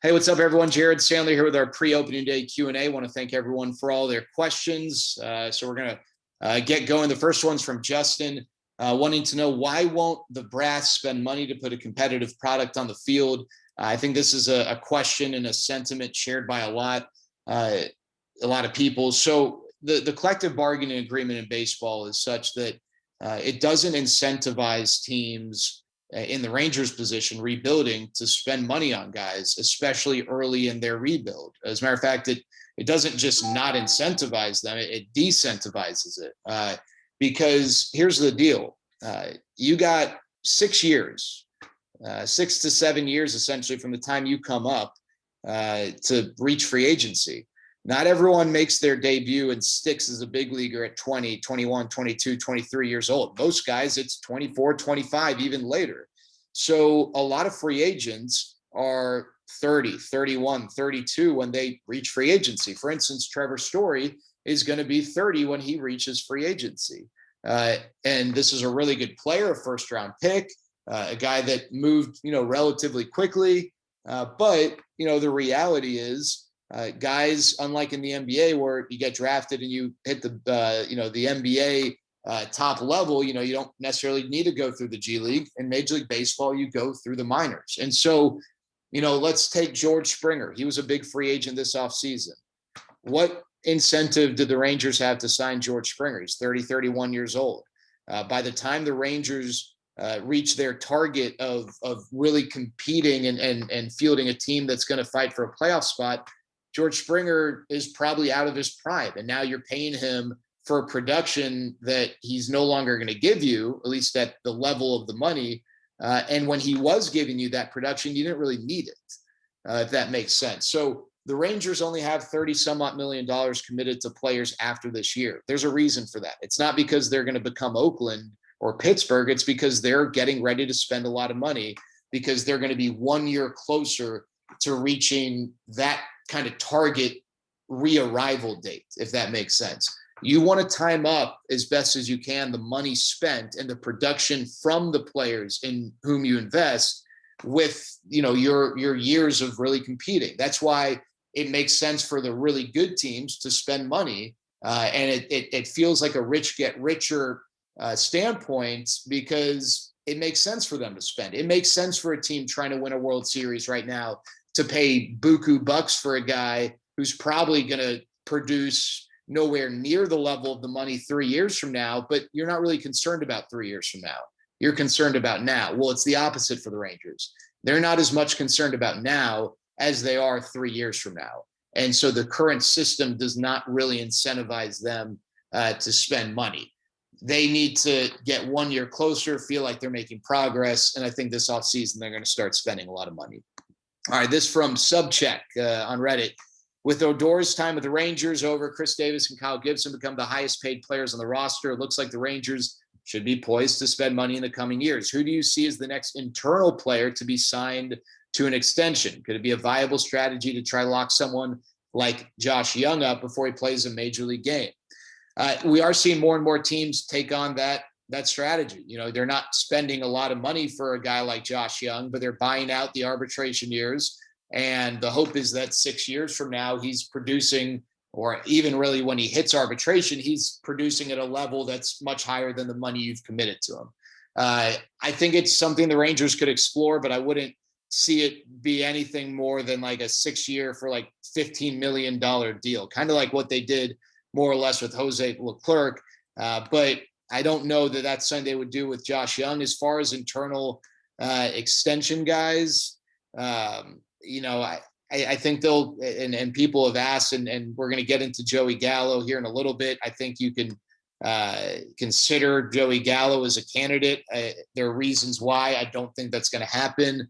Hey, what's up, everyone? Jared Sandler here with our pre-opening day Q&A. I want to thank everyone for all their questions. So we're going to get going. The first one's from Justin, wanting to know, why won't the brass spend money to put a competitive product on the field? I think this is a question and a sentiment shared by a lot of people. So the collective bargaining agreement in baseball is such that it doesn't incentivize teams in the Rangers position rebuilding to spend money on guys, especially early in their rebuild. As a matter of fact, it doesn't just not incentivize them, it decentivizes it. Because here's the deal. You got 6 years, 6 to 7 years, essentially, from the time you come up to reach free agency. Not everyone makes their debut and sticks as a big leaguer at 20, 21, 22, 23 years old. Most guys, it's 24, 25, even later. So a lot of free agents are 30, 31, 32 when they reach free agency. For instance, Trevor Story is going to be 30 when he reaches free agency. And this is a really good player, a first-round pick, a guy that moved, relatively quickly. But, the reality is, guys, unlike in the NBA where you get drafted and you hit the NBA top level, you don't necessarily need to go through the G League. In Major League Baseball, you go through the minors. And so, let's take George Springer. He was a big free agent this offseason. What incentive did the Rangers have to sign George Springer? He's 30, 31 years old. By the time the Rangers reach their target of really competing and fielding a team that's going to fight for a playoff spot, George Springer is probably out of his prime. And now you're paying him for a production that he's no longer going to give you, at least at the level of the money. And when he was giving you that production, you didn't really need it, if that makes sense. So the Rangers only have 30 some odd $million committed to players after this year. There's a reason for that. It's not because they're going to become Oakland or Pittsburgh. It's because they're getting ready to spend a lot of money, because they're going to be 1 year closer to reaching that kind of target rearrival date, if that makes sense. You want to time up as best as you can the money spent and the production from the players in whom you invest with, your years of really competing. That's why it makes sense for the really good teams to spend money. And it feels like a rich get richer standpoint, because it makes sense for them to spend. It makes sense for a team trying to win a World Series right now to pay buku bucks for a guy who's probably going to produce nowhere near the level of the money 3 years from now, but you're not really concerned about 3 years from now. You're concerned about now. Well, it's the opposite for the Rangers. They're not as much concerned about now as they are 3 years from now. And so the current system does not really incentivize them to spend money. They need to get 1 year closer, feel like they're making progress. And I think this offseason, they're going to start spending a lot of money. All right, this from Subcheck on Reddit. With Odor's time with the Rangers over, Chris Davis and Kyle Gibson become the highest paid players on the roster. It looks like the Rangers should be poised to spend money in the coming years. Who do you see as the next internal player to be signed to an extension? Could it be a viable strategy to try to lock someone like Josh Young up before he plays a major league game? We are seeing more and more teams take on that strategy. They're not spending a lot of money for a guy like Josh Young, but they're buying out the arbitration years. And the hope is that 6 years from now, he's producing, or even really when he hits arbitration, he's producing at a level that's much higher than the money you've committed to him. I think it's something the Rangers could explore, but I wouldn't see it be anything more than like a 6 year for like $15 million deal, kind of like what they did more or less with Jose Leclerc. But I don't know that that's something they would do with Josh Young. As far as internal extension guys, I think they'll, and people have asked, and we're going to get into Joey Gallo here in a little bit. I think you can consider Joey Gallo as a candidate. There are reasons why I don't think that's going to happen.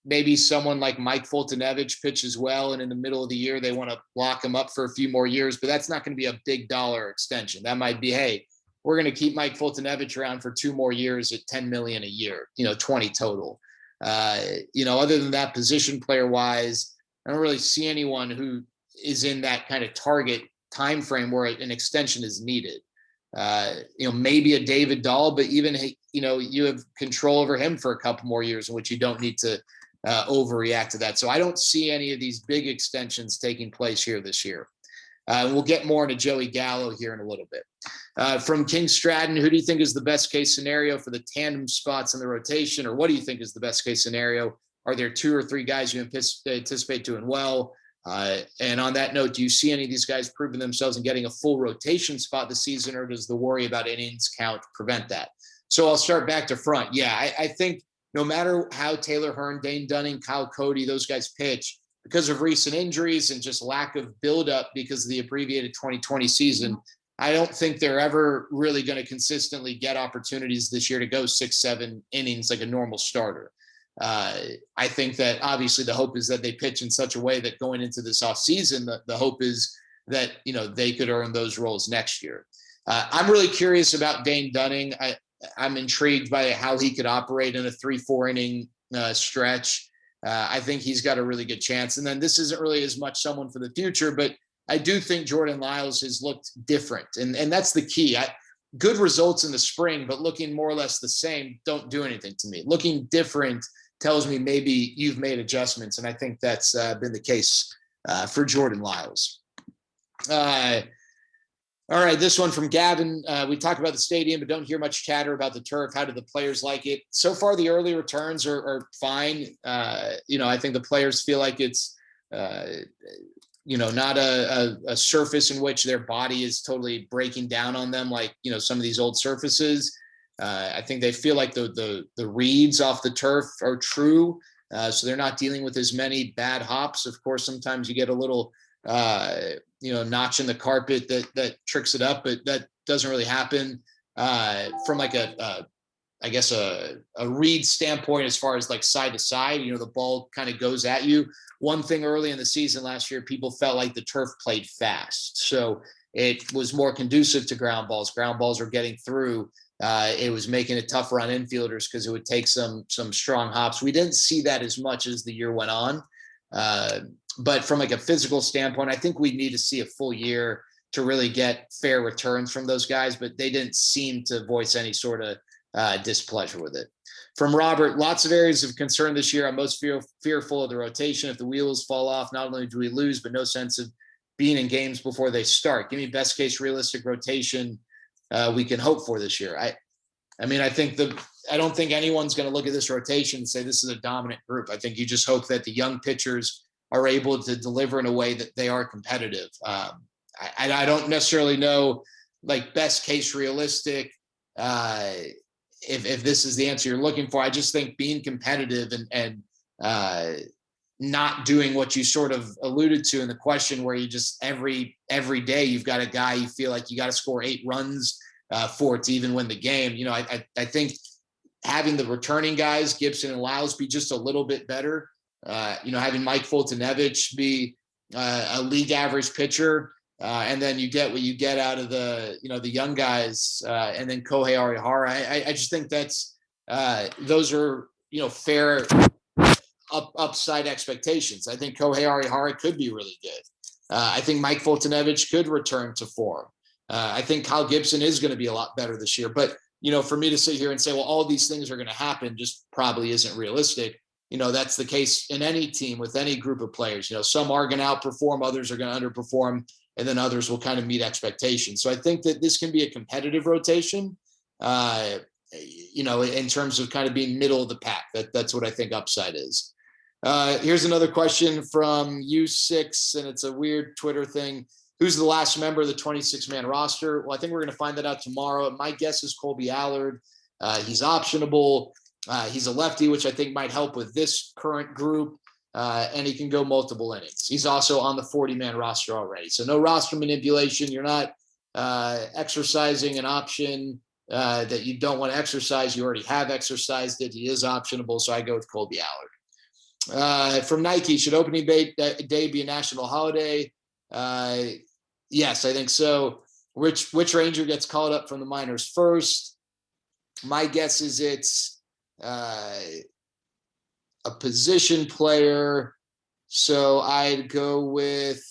Maybe someone like Mike Foltynewicz pitches well, and in the middle of the year, they want to lock him up for a few more years, but that's not going to be a big dollar extension. That might be, hey, we're going to keep Mike Foltynewicz around for 2 more years at $10 million a year, 20 total. Other than that, position player wise, I don't really see anyone who is in that kind of target time frame where an extension is needed. Maybe a David Dahl, but even, you have control over him for a couple more years in which you don't need to overreact to that. So I don't see any of these big extensions taking place here this year. We'll get more into Joey Gallo here in a little bit. From King Stratton, who do you think is the best case scenario for the tandem spots in the rotation, or what do you think is the best case scenario? Are there 2 or 3 guys you anticipate doing well? And on that note, do you see any of these guys proving themselves and getting a full rotation spot this season, or does the worry about innings count prevent that? So I'll start back to front. Yeah, I think no matter how Taylor Hearn, Dane Dunning, Kyle Cody, those guys pitch, because of recent injuries and just lack of buildup because of the abbreviated 2020 season, I don't think they're ever really going to consistently get opportunities this year to go 6-7 innings like a normal starter. I think that obviously the hope is that they pitch in such a way that going into this offseason, the hope is that, they could earn those roles next year. I'm really curious about Dane Dunning. I'm intrigued by how he could operate in a 3-4 inning stretch. I think he's got a really good chance. And then this isn't really as much someone for the future, but I do think Jordan Lyles has looked different. And that's the key. Good results in the spring, but looking more or less the same don't do anything to me. Looking different tells me maybe you've made adjustments. And I think that's been the case for Jordan Lyles. All right, this one from Gavin. We talk about the stadium, but don't hear much chatter about the turf. How do the players like it? So far, the early returns are fine. I think the players feel like it's, not a surface in which their body is totally breaking down on them, like, some of these old surfaces. I think they feel like the reads off the turf are true. So they're not dealing with as many bad hops. Of course, sometimes you get a little, notch in the carpet that tricks it up, but that doesn't really happen from like a read standpoint as far as like side to side. The ball kind of goes at you. One thing early in the season last year, people felt like the turf played fast. So it was more conducive to ground balls. Ground balls were getting through. It was making it tougher on infielders because it would take some strong hops. We didn't see that as much as the year went on. But from like a physical standpoint, I think we need to see a full year to really get fair returns from those guys, but they didn't seem to voice any sort of displeasure with it. From Robert, lots of areas of concern this year. I'm most fearful of the rotation. If the wheels fall off, not only do we lose, but no sense of being in games before they start. Give me best case realistic rotation we can hope for this year. I don't think anyone's going to look at this rotation and say this is a dominant group. I think you just hope that the young pitchers are able to deliver in a way that they are competitive. I don't necessarily know, like, best case realistic, if this is the answer you're looking for. I just think being competitive and not doing what you sort of alluded to in the question, where you just every day you've got a guy you feel like you got to score 8 runs for it to even win the game. I think having the returning guys, Gibson and Lyles, be just a little bit better. Having Mike Fultonevich be a league average pitcher, and then you get what you get out of the young guys, and then Kohei Arihara. I just think that's those are fair upside expectations. I think Kohei Arihara could be really good. I think Mike Fultonevich could return to form. I think Kyle Gibson is going to be a lot better this year. But for me to sit here and say, well, all these things are going to happen, just probably isn't realistic. That's the case in any team with any group of players. Some are going to outperform, others are going to underperform, and then others will kind of meet expectations. So I think that this can be a competitive rotation, in terms of kind of being middle of the pack. That's what I think upside is. Here's another question from U6, and it's a weird Twitter thing. Who's the last member of the 26-man roster? Well, I think we're going to find that out tomorrow. My guess is Colby Allard. He's optionable. He's a lefty, which I think might help with this current group, and he can go multiple innings. He's also on the 40-man roster already. So no roster manipulation. You're not exercising an option that you don't want to exercise. You already have exercised it. He is optionable, so I go with Colby Allard. From Nike, should opening day be a national holiday? Yes, I think so. Which Ranger gets called up from the minors first? My guess is it's a position player, so I'd go with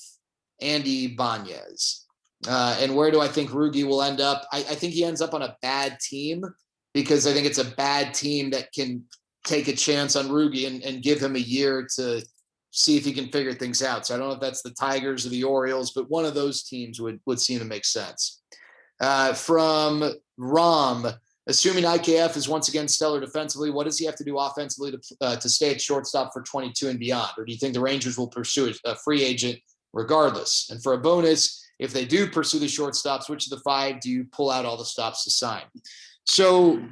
Andy Banez. And where do I think Rugi will end up? I think he ends up on a bad team, because I think it's a bad team that can take a chance on Rugi and give him a year to see if he can figure things out. So I don't know if that's the Tigers or the Orioles, but one of those teams would seem to make sense. From Rom, assuming IKF is once again stellar defensively, what does he have to do offensively to stay at shortstop for 22 and beyond? Or do you think the Rangers will pursue a free agent regardless? And for a bonus, if they do pursue the shortstops, which of the 5 do you pull out all the stops to sign? So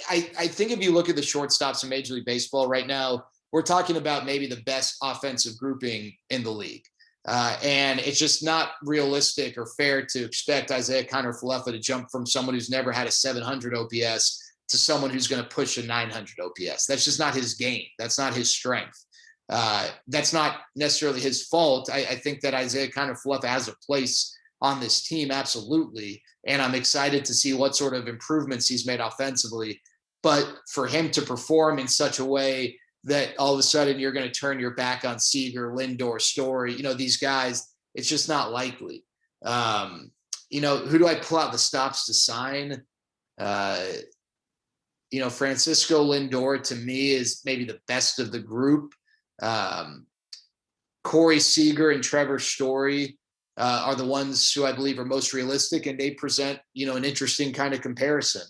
I think if you look at the shortstops in Major League Baseball right now, we're talking about maybe the best offensive grouping in the league. And it's just not realistic or fair to expect Isaiah Kiner-Falefa to jump from someone who's never had a 700 OPS to someone who's going to push a 900 OPS. That's just not his game. That's not his strength. That's not necessarily his fault. I think that Isaiah Kiner-Falefa has a place on this team, absolutely. And I'm excited to see what sort of improvements he's made offensively. But for him to perform in such a way that all of a sudden you're going to turn your back on Seager, Lindor, Story, these guys, it's just not likely. Who do I pull out the stops to sign? Francisco Lindor to me is maybe the best of the group. Corey Seager and Trevor Story are the ones who I believe are most realistic, and they present, an interesting kind of comparison.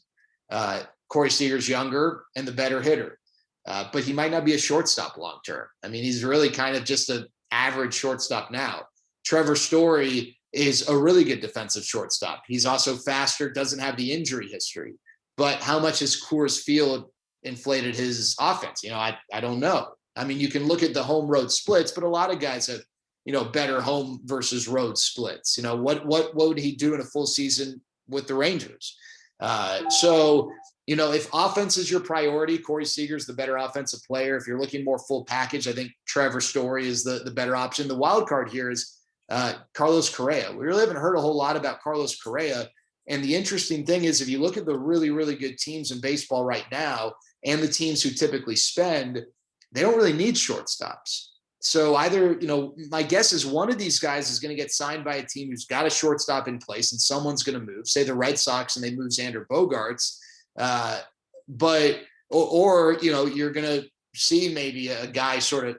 Corey Seager's younger and the better hitter. But he might not be a shortstop long-term. I mean, he's really kind of just an average shortstop now. Trevor Story is a really good defensive shortstop. He's also faster, doesn't have the injury history. But how much has Coors Field inflated his offense? I don't know. I mean, you can look at the home road splits, but a lot of guys have, better home versus road splits. What would he do in a full season with the Rangers? If offense is your priority, Corey Seager's the better offensive player. If you're looking more full package, I think Trevor Story is the better option. The wild card here is Carlos Correa. We really haven't heard a whole lot about Carlos Correa. And the interesting thing is, if you look at the really, really good teams in baseball right now and the teams who typically spend, they don't really need shortstops. So either, my guess is one of these guys is going to get signed by a team who's got a shortstop in place and someone's going to move, say the Red Sox, and they move Xander Bogaerts. You're going to see maybe a guy sort of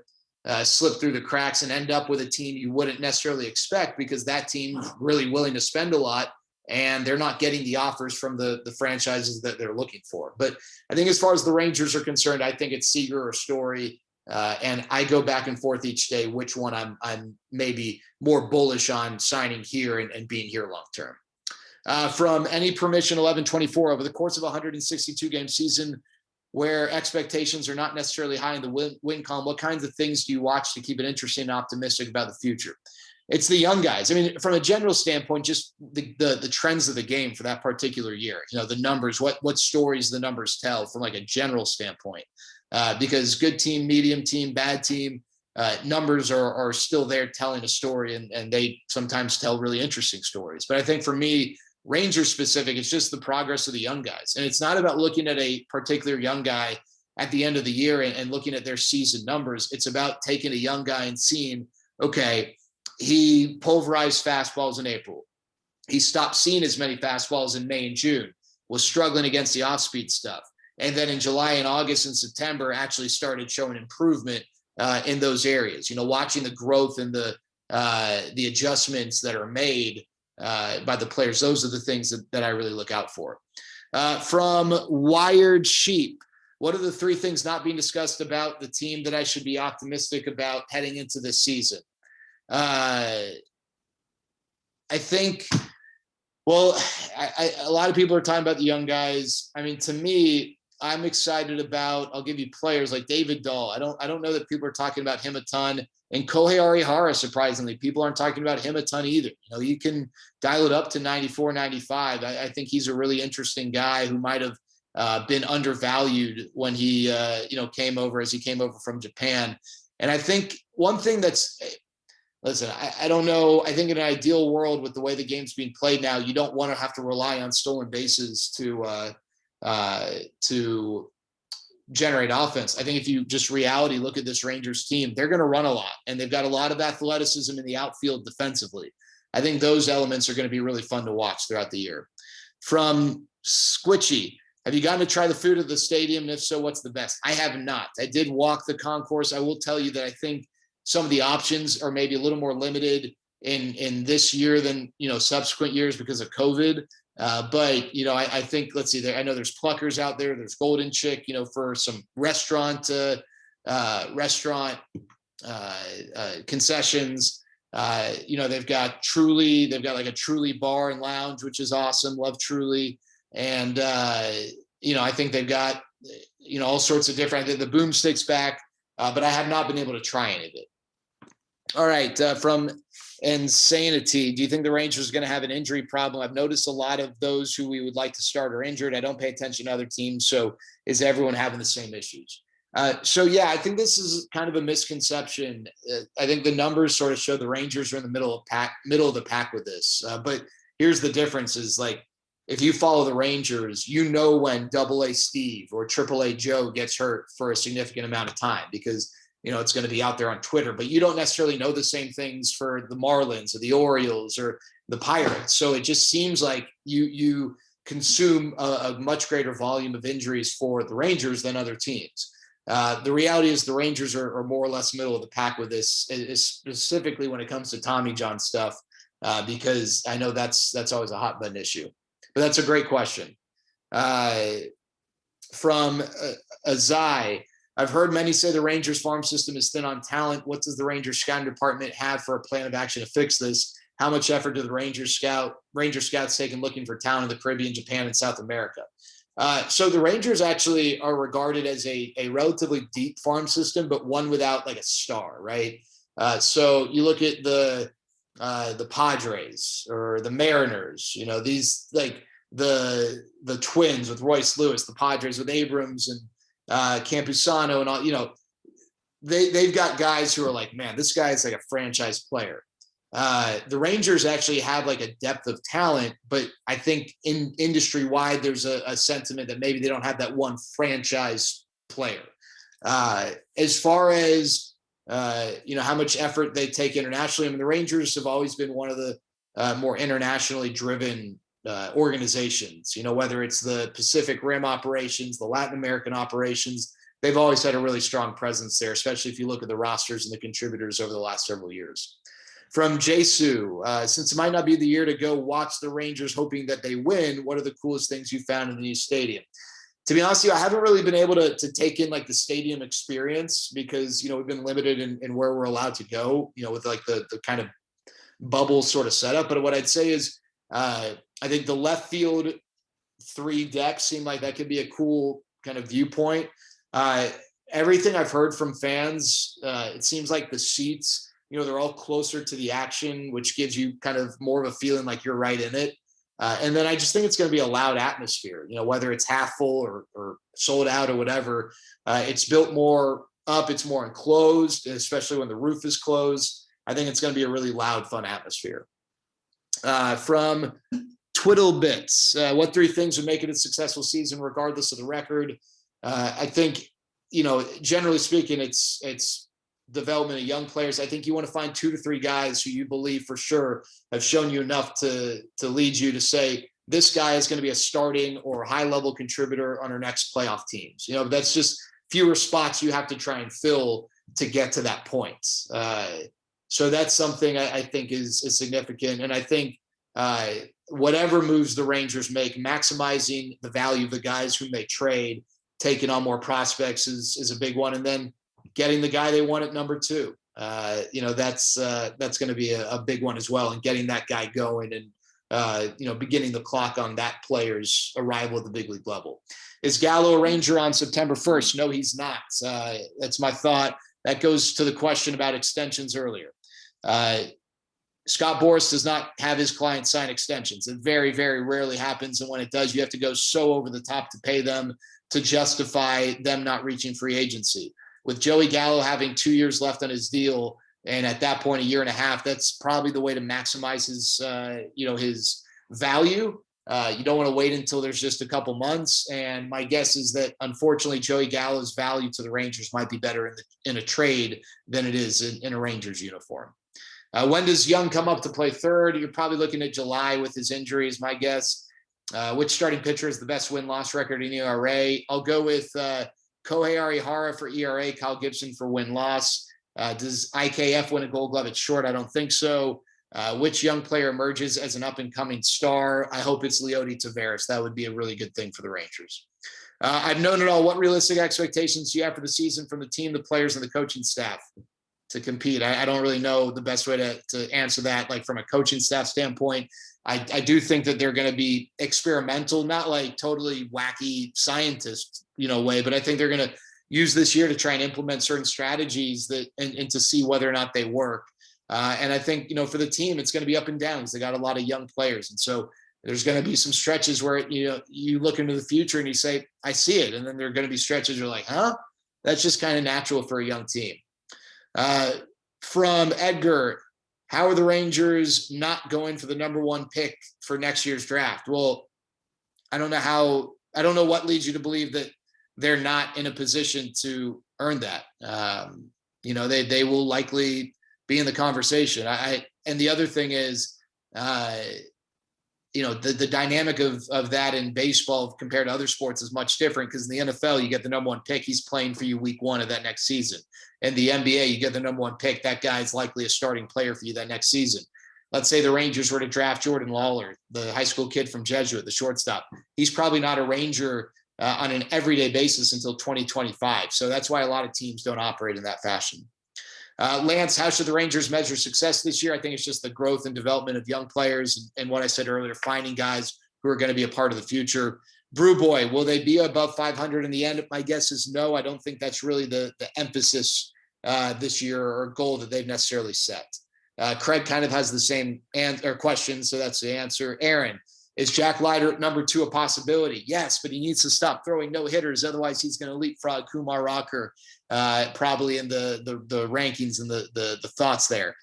slip through the cracks and end up with a team you wouldn't necessarily expect, because that team's really willing to spend a lot and they're not getting the offers from the franchises that they're looking for. But I think as far as the Rangers are concerned, I think it's Seager or Story. And I go back and forth each day which one I'm maybe more bullish on signing here and being here long-term. From Any Permission 1124, over the course of a 162 game season where expectations are not necessarily high in the win column, what kinds of things do you watch to keep it interesting and optimistic about the future? It's the young guys. I mean, from a general standpoint, just the trends of the game for that particular year, the numbers, what stories the numbers tell from like a general standpoint, because good team, medium team, bad team, numbers are still there telling a story, and they sometimes tell really interesting stories. But I think for me, Rangers specific, it's just the progress of the young guys. And it's not about looking at a particular young guy at the end of the year and looking at their season numbers. It's about taking a young guy and seeing, okay, he pulverized fastballs in April. He stopped seeing as many fastballs in May and June, was struggling against the off-speed stuff. And then in July and August and September actually started showing improvement in those areas. Watching the growth and the adjustments that are made by the players. Those are the things that I really look out for. From Wired Sheep, what are the 3 things not being discussed about the team that I should be optimistic about heading into this season? I think, a lot of people are talking about the young guys. I mean, to me, I'm excited about, I'll give you players like David Dahl. I don't know that people are talking about him a ton. And Kohei Arihara, surprisingly, people aren't talking about him a ton either. You can dial it up to 94, 95. I think he's a really interesting guy who might have been undervalued when he, came over from Japan. And I think one thing listen, I don't know. I think in an ideal world with the way the game's being played now, you don't want to have to rely on stolen bases to generate offense. I think if you just reality look at this Rangers team, they're going to run a lot, and they've got a lot of athleticism in the outfield defensively. I think those elements are going to be really fun to watch throughout the year. From Squitchy, Have you gotten to try the food at the stadium? And if so, what's the best? I have not. I did walk the concourse. I will tell you that I think some of the options are maybe a little more limited in this year than, subsequent years because of COVID. But I think, let's see there. I know there's Pluckers out there. There's Golden Chick, for some restaurant concessions. They've got Truly. They've got like a Truly bar and lounge, which is awesome. Love Truly. And, I think they've got, all sorts of different, I think the boomsticks back, but I have not been able to try any of it. All right. From Insanity, do you think the Rangers are going to have an injury problem? I've noticed a lot of those who we would like to start are injured. I don't pay attention to other teams. So is everyone having the same issues? Yeah, I think this is kind of a misconception. I think the numbers sort of show the Rangers are in the middle of the pack with this. But here's the difference is like, if you follow the Rangers, when AA Steve or AAA Joe gets hurt for a significant amount of time because, it's going to be out there on Twitter, but you don't necessarily know the same things for the Marlins or the Orioles or the Pirates. So it just seems like you consume a much greater volume of injuries for the Rangers than other teams. The reality is the Rangers are more or less middle of the pack with this, specifically when it comes to Tommy John stuff, because I know that's always a hot button issue. But that's a great question. From Azai, I've heard many say the Rangers farm system is thin on talent. What does the Rangers scouting department have for a plan of action to fix this? How much effort do the Ranger scouts take in looking for talent in the Caribbean, Japan, and South America? So the Rangers actually are regarded as a relatively deep farm system, but one without like a star, right? So you look at the Padres or the Mariners, these like the Twins with Royce Lewis, the Padres with Abrams and Campusano and all, they've got guys who are like, man, this guy is like a franchise player. The Rangers actually have like a depth of talent, but I think in industry wide, there's a sentiment that maybe they don't have that one franchise player. As far as, how much effort they take internationally, I mean, the Rangers have always been one of the more internationally driven organizations, whether it's the Pacific Rim operations, the Latin American operations, they've always had a really strong presence there, especially if you look at the rosters and the contributors over the last several years. From Jesu, since it might not be the year to go watch the Rangers hoping that they win, what are the coolest things you found in the new stadium? To be honest with you, I haven't really been able to take in like the stadium experience because, we've been limited in where we're allowed to go, with like the kind of bubble sort of setup. But what I'd say is I think the left field 3 decks seem like that could be a cool kind of viewpoint. Everything I've heard from fans, it seems like the seats, they're all closer to the action, which gives you kind of more of a feeling like you're right in it. And then I just think it's going to be a loud atmosphere, whether it's half full or sold out or whatever. It's built more up. It's more enclosed, especially when the roof is closed. I think it's going to be a really loud, fun atmosphere. From Twiddle Bits, what 3 things would make it a successful season regardless of the record? I think, generally speaking, it's development of young players. I think you want to find 2 to 3 guys who you believe for sure have shown you enough to lead you to say, this guy is going to be a starting or high level contributor on our next playoff teams. That's just fewer spots you have to try and fill to get to that point. So that's something I think is significant. And I think whatever moves the Rangers make, maximizing the value of the guys whom they trade, taking on more prospects is a big one. And then getting the guy they want at number 2. That's going to be a big one as well. And getting that guy going and, beginning the clock on that player's arrival at the big league level. Is Gallo a Ranger on September 1st? No, he's not. That's my thought. That goes to the question about extensions earlier. Scott Boras does not have his clients sign extensions. It very, very rarely happens. And when it does, you have to go so over the top to pay them to justify them not reaching free agency. With Joey Gallo having 2 years left on his deal, and at that point, 1.5 years, that's probably the way to maximize his, his value. You don't want to wait until there's just a couple months. And my guess is that, unfortunately, Joey Gallo's value to the Rangers might be better in a trade than it is in a Rangers uniform. When does Young come up to play third? You're probably looking at July with his injuries, my guess. Which starting pitcher has the best win-loss record in ERA? I'll go with Kohei Arihara for ERA, Kyle Gibson for win-loss. Does IKF win a Gold Glove at short? I don't think so. Which young player emerges as an up-and-coming star? I hope it's Leody Taveras. That would be a really good thing for the Rangers. I've known it all. What realistic expectations do you have for the season from the team, the players, and the coaching staff to compete? I don't really know the best way to answer that. Like from a coaching staff standpoint, I do think that they're going to be experimental, not like totally wacky scientist, way, but I think they're going to use this year to try and implement certain strategies that and to see whether or not they work. And I think, for the team, it's going to be up and down because they got a lot of young players. And so there's going to be some stretches where, you look into the future and you say, I see it. And then there are going to be stretches you're like, huh? That's just kind of natural for a young team. From Edgar, how are the Rangers not going for the #1 pick for next year's draft? Well, I don't know what leads you to believe that they're not in a position to earn that. They will likely be in the conversation. And the other thing is, the dynamic of that in baseball compared to other sports is much different because in the NFL, you get the #1 pick. He's playing for you week 1 of that next season. In the NBA, you get the #1 pick. That guy's likely a starting player for you that next season. Let's say the Rangers were to draft Jordan Lawler, the high school kid from Jesuit, the shortstop. He's probably not a Ranger on an everyday basis until 2025. So that's why a lot of teams don't operate in that fashion. Lance, how should the Rangers measure success this year? I think it's just the growth and development of young players and what I said earlier, finding guys who are going to be a part of the future. Brew Boy, will they be above 500 in the end? My guess is no. I don't think that's really the emphasis this year or goal that they've necessarily set. Craig kind of has the same question, so that's the answer. Aaron, is Jack Leiter at #2 a possibility? Yes, but he needs to stop throwing no-hitters. Otherwise, he's going to leapfrog Kumar Rocker probably in the rankings and the thoughts there.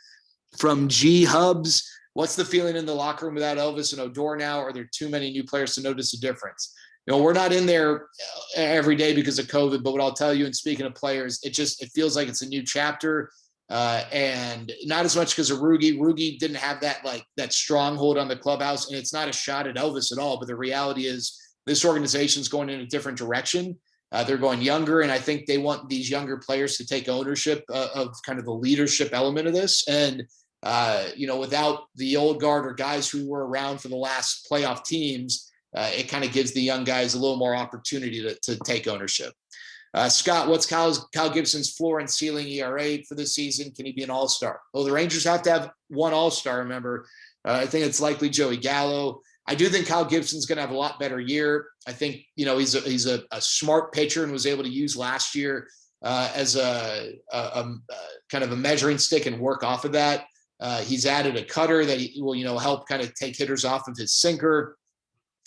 From G Hubs, what's the feeling in the locker room without Elvis and Odor now? Are there too many new players to notice a difference? We're not in there every day because of COVID, but what I'll tell you, and speaking of players, it feels like it's a new chapter. And not as much because of Rugi. Rugi didn't have that stronghold on the clubhouse, and it's not a shot at Elvis at all. But the reality is this organization's going in a different direction. They're going younger, and I think they want these younger players to take ownership of kind of the leadership element of this. And, without the old guard or guys who were around for the last playoff teams, it kind of gives the young guys a little more opportunity to take ownership. Scott, what's Kyle Gibson's floor and ceiling ERA for this season? Can he be an all-star? Well, the Rangers have to have one all-star, remember. I think it's likely Joey Gallo. I do think Kyle Gibson's going to have a lot better year. I think, he's a smart pitcher and was able to use last year as a kind of a measuring stick and work off of that. He's added a cutter that he will, help kind of take hitters off of his sinker.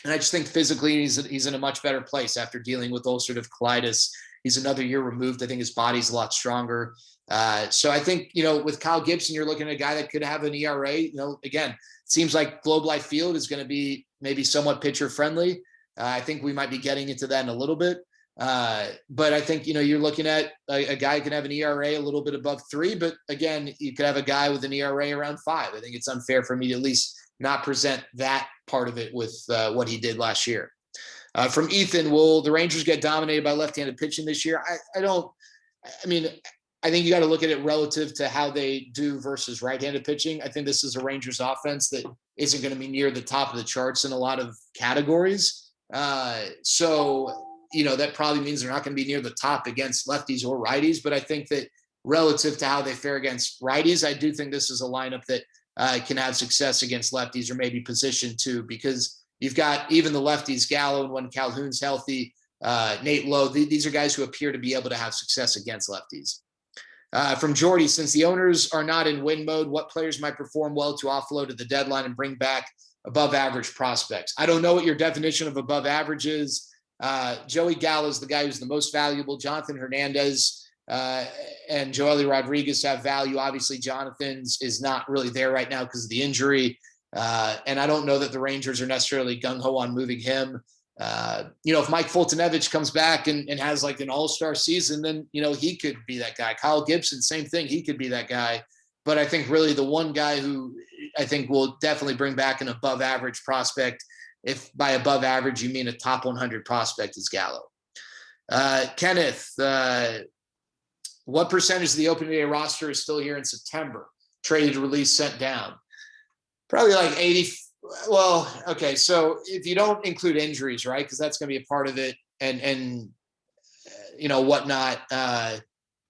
And I just think physically he's in a much better place after dealing with ulcerative colitis. He's another year removed. I think his body's a lot stronger. So I think, with Kyle Gibson, you're looking at a guy that could have an ERA. Again, it seems like Globe Life Field is going to be maybe somewhat pitcher friendly. I think we might be getting into that in a little bit. But I think, you're looking at a guy who can have an ERA a little bit above 3. But again, you could have a guy with an ERA around 5. I think it's unfair for me to at least not present that part of it with what he did last year. From Ethan, will the Rangers get dominated by left-handed pitching this year? I think you got to look at it relative to how they do versus right-handed pitching. I think this is a Rangers offense that isn't going to be near the top of the charts in a lot of categories. So that probably means they're not going to be near the top against lefties or righties. But I think that relative to how they fare against righties, I do think this is a lineup that can have success against lefties or maybe position too, because you've got even the lefties, Gallo, and when Calhoun's healthy, Nate Lowe. These are guys who appear to be able to have success against lefties. From Jordy, since the owners are not in win mode, what players might perform well to offload at the deadline and bring back above average prospects? I don't know what your definition of above average is. Joey Gallo is the guy who's the most valuable. Jonathan Hernandez and Joely Rodriguez have value. Obviously, Jonathan's is not really there right now because of the injury. And I don't know that the Rangers are necessarily gung-ho on moving him. If Mike Fultonevich comes back and has like an all-star season, then, he could be that guy. Kyle Gibson, same thing. He could be that guy. But I think really the one guy who I think will definitely bring back an above average prospect if by above average you mean a top 100 prospect, is Gallo. Kenneth, what percentage of the opening day roster is still here in September? Traded, released, sent down? Probably like 80. Well, okay. So if you don't include injuries, right? Because that's going to be a part of it, and whatnot. I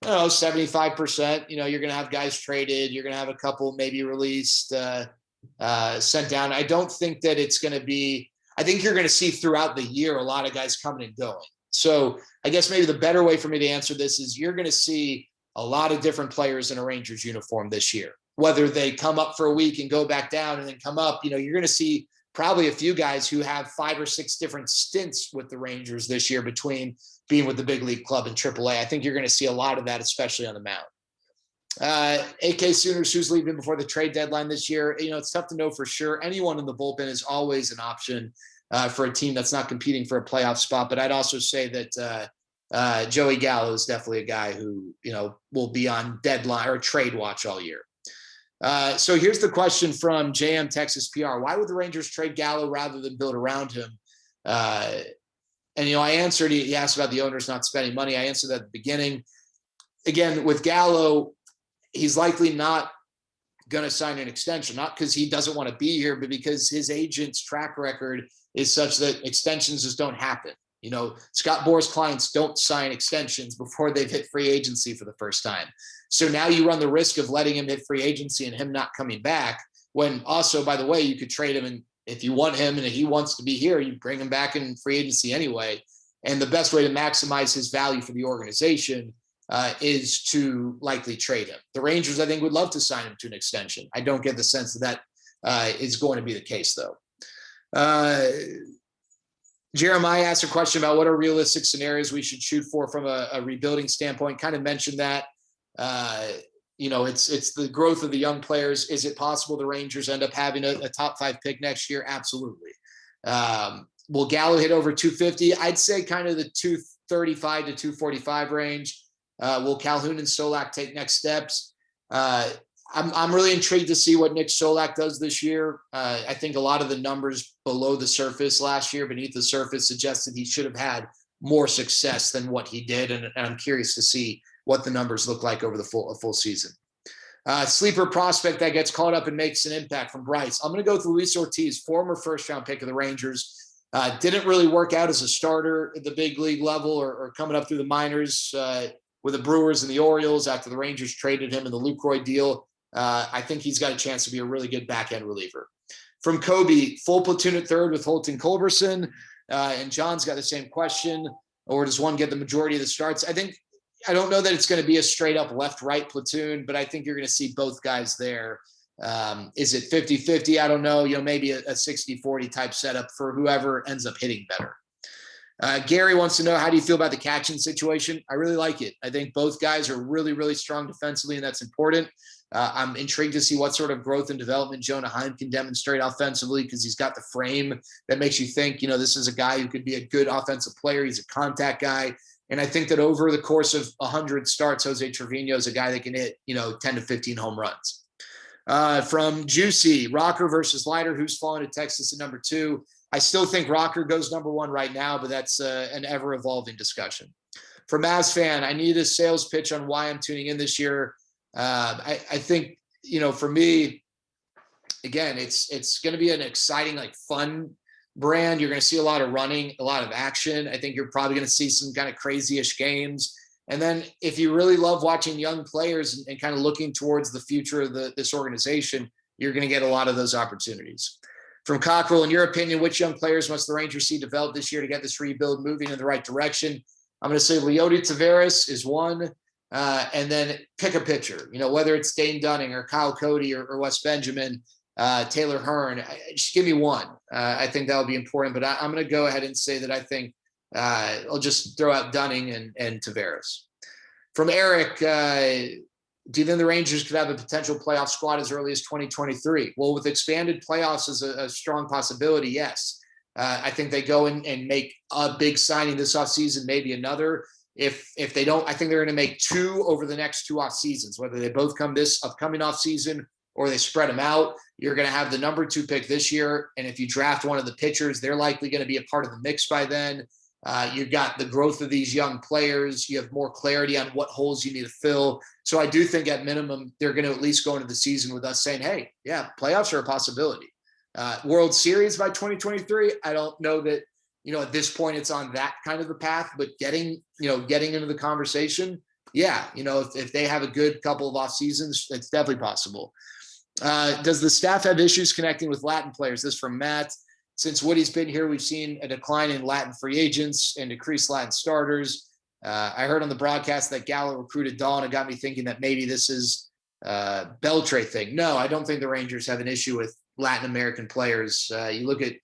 don't know, 75%. You're going to have guys traded. You're going to have a couple maybe released, sent down. I don't think that it's going to be. I think you're going to see throughout the year a lot of guys coming and going. So I guess maybe the better way for me to answer this is you're going to see a lot of different players in a Rangers uniform this year. Whether they come up for a week and go back down and then come up, you're going to see probably a few guys who have 5 or 6 different stints with the Rangers this year between being with the big league club and AAA. I think you're going to see a lot of that, especially on the mound. AK Sooners, who's leaving before the trade deadline this year? It's tough to know for sure. Anyone in the bullpen is always an option for a team that's not competing for a playoff spot. But I'd also say that Joey Gallo is definitely a guy who, will be on deadline or trade watch all year. So here's the question from JM Texas PR. Why would the Rangers trade Gallo rather than build around him? I answered, he asked about the owners not spending money. I answered that at the beginning. Again, with Gallo, he's likely not going to sign an extension, not because he doesn't want to be here, but because his agent's track record is such that extensions just don't happen. Scott Boras clients don't sign extensions before they've hit free agency for the first time. So now you run the risk of letting him hit free agency and him not coming back, when also, by the way, you could trade him, and if you want him and if he wants to be here, you bring him back in free agency anyway. And the best way to maximize his value for the organization is to likely trade him. The Rangers, I think, would love to sign him to an extension. I don't get the sense that is going to be the case, though. Jeremiah asked a question about what are realistic scenarios we should shoot for from a rebuilding standpoint. Kind of mentioned that. It's the growth of the young players. Is it possible the Rangers end up having a top 5 pick next year? Absolutely. Will Gallo hit over 250? I'd say kind of the 235 to 245 range. Will Calhoun and Solak take next steps? I'm really intrigued to see what Nick Solak does this year. I think a lot of the numbers below the surface last year, beneath the surface, suggested he should have had more success than what he did. And I'm curious to see what the numbers look like over the full season. Sleeper prospect that gets caught up and makes an impact from Bryce. I'm going to go with Luis Ortiz, former first-round pick of the Rangers. Didn't really work out as a starter at the big league level or coming up through the minors with the Brewers and the Orioles after the Rangers traded him in the Lucroy deal. I think he's got a chance to be a really good back-end reliever. From Kobe, full platoon at third with Holton Culberson. And John's got the same question. Or does one get the majority of the starts? I don't know that it's going to be a straight up left-right platoon, but I think you're going to see both guys there. Is it 50-50? I don't know. Maybe a 60-40 type setup for whoever ends up hitting better. Gary wants to know, how do you feel about the catching situation? I really like it. I think both guys are really, really strong defensively, and that's important. I'm intrigued to see what sort of growth and development Jonah Heim can demonstrate offensively, because he's got the frame that makes you think, this is a guy who could be a good offensive player. He's a contact guy. And I think that over the course of 100 starts, Jose Trevino is a guy that can hit, 10 to 15 home runs. From Juicy, Rocker versus Leiter, who's fallen to Texas at number 2. I still think Rocker goes number 1 right now, but that's an ever-evolving discussion. From Mavs fan, I need a sales pitch on why I'm tuning in this year. I think, for me, again, it's going to be an exciting, fun brand. You're going to see a lot of running, a lot of action. I think you're probably going to see some kind of crazy-ish games. And then if you really love watching young players and kind of looking towards the future of this organization, you're going to get a lot of those opportunities. From Cockrell, in your opinion, which young players must the Rangers see develop this year to get this rebuild moving in the right direction? I'm going to say Leody Taveras is one, and then pick a pitcher, whether it's Dane Dunning or Kyle Cody or Wes Benjamin, Taylor Hearn. Just give me one. I think that'll be important, but I'm going to go ahead and say that I think I'll just throw out Dunning and Taveras. From Eric, do you think the Rangers could have a potential playoff squad as early as 2023? Well, with expanded playoffs as a strong possibility, yes. I think they go in and make a big signing this offseason, maybe another. If they don't, I think they're going to make 2 over the next 2 off seasons, whether they both come this upcoming off season or they spread them out. You're going to have the number 2 pick this year. And if you draft one of the pitchers, they're likely going to be a part of the mix by then. You've got the growth of these young players. You have more clarity on what holes you need to fill. So I do think at minimum, they're going to at least go into the season with us saying, hey, yeah, playoffs are a possibility. World Series by 2023, I don't know that, at this point it's on that kind of a path, but getting into the conversation, yeah, if they have a good couple of off seasons, it's definitely possible. Does the staff have issues connecting with Latin players? This from Matt. Since Woody's been here, we've seen a decline in Latin free agents and decreased Latin starters. I heard on the broadcast that Gallo recruited Dawn. It got me thinking that maybe this is Beltre thing. No, I don't think the Rangers have an issue with Latin American players. You look at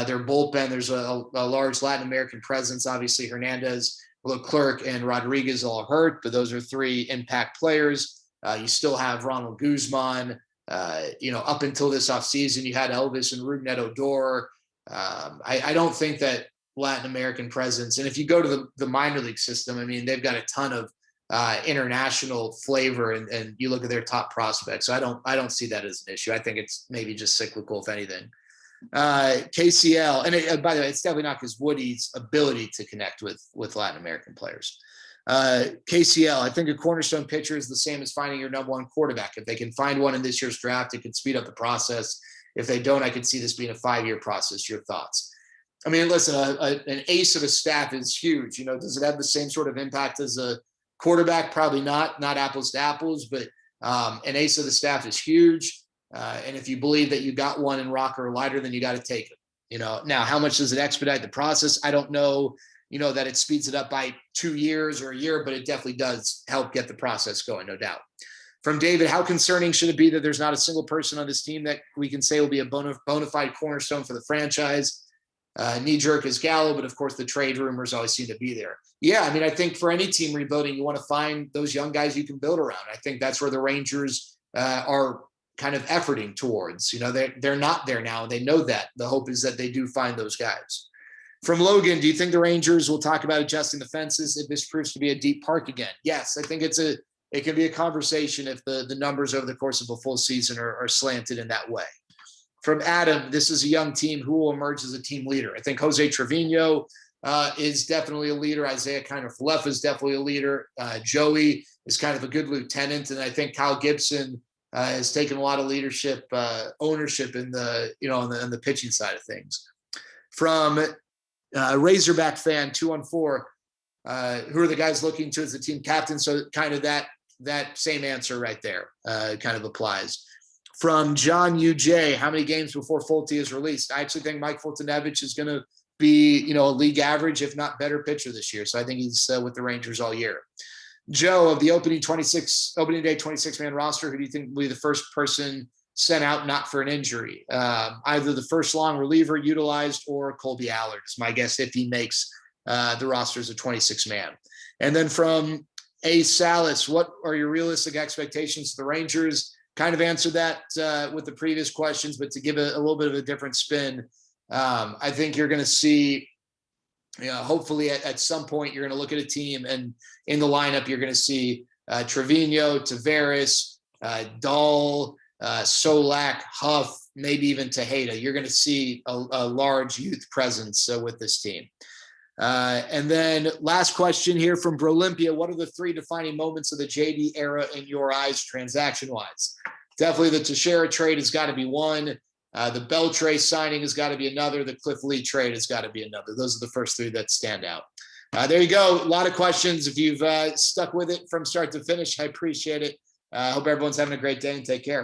their bullpen, there's a large Latin American presence. Obviously, Hernandez, Leclerc, and Rodriguez all hurt, but those are 3 impact players. You still have Ronald Guzman. Up until this offseason, you had Elvis and Rougned Odor. I don't think that Latin American presence, and if you go to the minor league system, I mean, they've got a ton of international flavor, and you look at their top prospects. So I don't see that as an issue. I think it's maybe just cyclical, if anything. KCL, and by the way, it's definitely not because Woody's ability to connect with Latin American players. KCL, I think a cornerstone pitcher is the same as finding your number 1 quarterback. If they can find one in this year's draft, it could speed up the process. If they don't, I could see this being a 5-year process. Your thoughts? I mean, listen, an ace of a staff is huge. Does it have the same sort of impact as a quarterback? Probably not apples to apples, but an ace of the staff is huge. And if you believe that you got one in Rocker or Leiter, then you got to take it. Now, how much does it expedite the process? I don't know, that it speeds it up by 2 years or a year, but it definitely does help get the process going, no doubt. From David, how concerning should it be that there's not a single person on this team that we can say will be a bona fide cornerstone for the franchise? Knee jerk is Gallo, but of course the trade rumors always seem to be there. Yeah, I mean, I think for any team rebuilding, you want to find those young guys you can build around. I think that's where the Rangers are kind of efforting towards. They're not there now. They know that. The hope is that they do find those guys. From Logan, do you think the Rangers will talk about adjusting the fences if this proves to be a deep park again? Yes, I think it can be a conversation if the numbers over the course of a full season are slanted in that way. From Adam, this is a young team. Who will emerge as a team leader? I think Jose Trevino is definitely a leader. Isaiah Kiner-Falefa is definitely a leader. Joey is kind of a good lieutenant. And I think Kyle Gibson has taken a lot of leadership, ownership in on the pitching side of things. From Razorback fan 214, who are the guys looking to as the team captain? So kind of that same answer right there kind of applies. From John UJ, how many games before Fulte is released? I actually think Mike Foltynewicz is going to be, a league average, if not better pitcher this year. So I think he's with the Rangers all year. Joe, of the opening day 26-man roster, who do you think will be the first person sent out not for an injury? Either the first long reliever utilized or Colby Allard is my guess if he makes the roster as a 26-man. And then from A. Salas, what are your realistic expectations for the Rangers? Kind of answered that with the previous questions, but to give a little bit of a different spin, I think you're going to see, hopefully at some point you're going to look at a team and in the lineup, you're going to see Trevino, Tavares, Dahl, Solak, Huff, maybe even Tejeda. You're going to see a large youth presence with this team. And then last question here from Brolympia. What are the 3 defining moments of the JD era in your eyes, transaction-wise? Definitely the Teixeira trade has got to be one. The Beltre signing has got to be another. The Cliff Lee trade has got to be another. Those are the first 3 that stand out. There you go. A lot of questions. If you've stuck with it from start to finish, I appreciate it. I hope everyone's having a great day and take care.